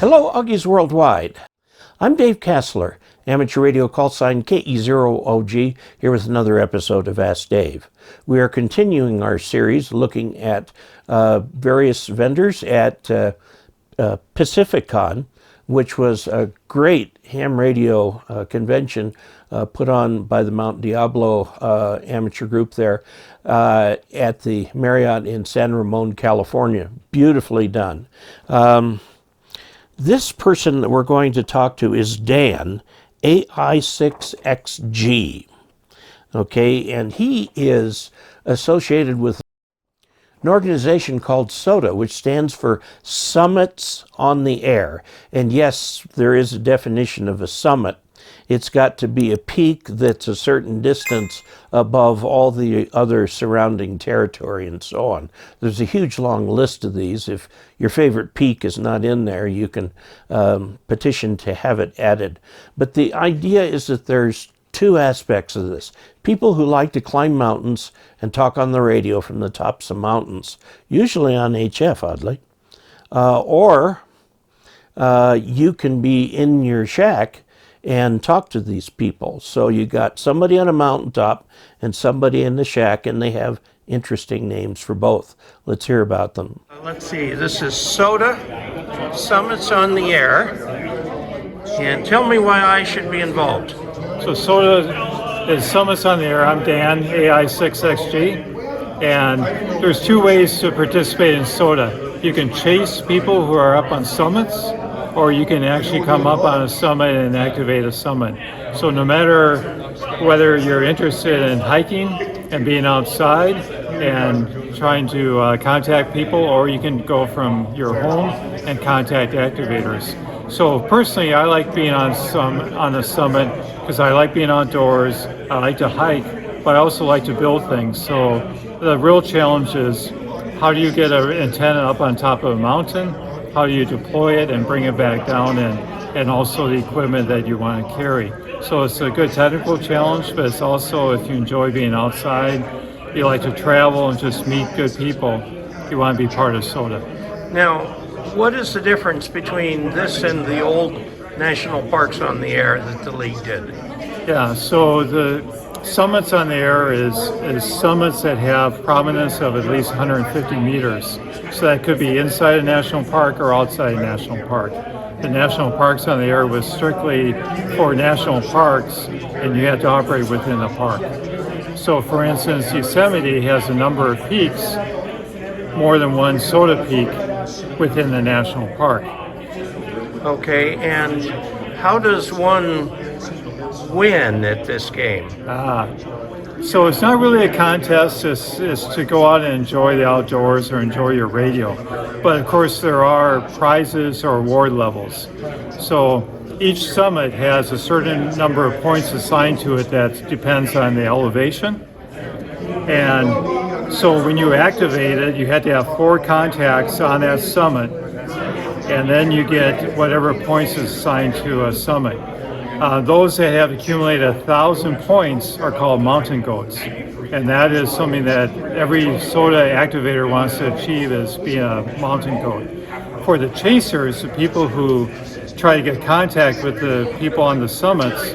Hello, Augies Worldwide. I'm Dave Kassler, amateur radio call sign KE0OG, here with another episode of Ask Dave. We are continuing our series looking at various vendors at Pacificon, which was a great ham radio convention put on by the Mount Diablo amateur group there at the Marriott in San Ramon, California. Beautifully done. This person that we're going to talk to is Dan, AI6XG. Okay, and he is associated with an organization called SOTA, which stands for Summits on the Air. And yes, there is a definition of a summit. It's got to be a peak that's a certain distance above all the other surrounding territory and so on. There's a huge long list of these. If your favorite peak is not in there, you can petition to have it added. But the idea is that there's two aspects of this. People who like to climb mountains and talk on the radio from the tops of mountains, usually on HF, oddly. Or you can be in your shack and talk to these people. So you got somebody on a mountaintop and somebody in the shack, and they have interesting names for both. Let's hear about them. Let's see, this is SOTA, Summits on the Air. And tell me why I should be involved. So SOTA is Summits on the Air. I'm Dan, AI6XG. And there's two ways to participate in SOTA. You can chase people who are up on summits, or you can actually come up on a summit and activate a summit. So no matter whether you're interested in hiking and being outside and trying to contact people, or you can go from your home and contact activators. So personally, I like being on a summit because I like being outdoors. I like to hike, but I also like to build things. So the real challenge is, how do you get an antenna up on top of a mountain? How do you deploy it and bring it back down, and also the equipment that you want to carry. So it's a good technical challenge, but it's also, if you enjoy being outside, you like to travel and just meet good people, you want to be part of SOTA. Now, what is the difference between this and the old national parks on the air that the league did? Yeah, so the Summits on the Air is summits that have prominence of at least 150 meters. So that could be inside a national park or outside a national park. The National Parks on the Air was strictly for national parks, and you had to operate within the park. So for instance, Yosemite has a number of peaks, more than one SOTA peak within the national park. Okay, and how does one win at this game? So it's not really a contest, it's to go out and enjoy the outdoors or enjoy your radio. But of course there are prizes or award levels. So each summit has a certain number of points assigned to it that depends on the elevation. And so when you activate it, you had to have 4 contacts on that summit, and then you get whatever points is assigned to a summit. Those that have accumulated 1,000 points are called mountain goats. And that is something that every SOTA activator wants to achieve, is being a mountain goat. For the chasers, the people who try to get contact with the people on the summits,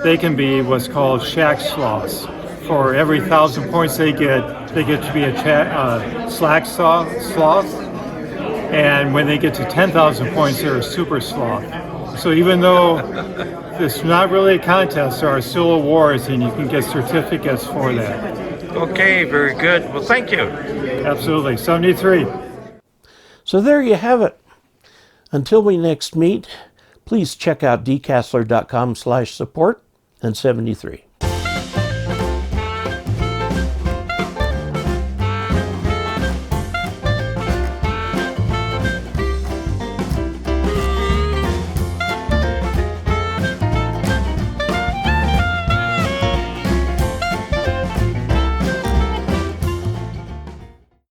they can be what's called shack sloths. For every 1,000 points they get to be a slack sloth. And when they get to 10,000 points, they're a super sloth. So even though it's not really a contest, there are still awards, and you can get certificates for that. Okay, very good. Well, thank you. Absolutely. 73. So there you have it. Until we next meet, please check out dkassler.com/support and 73.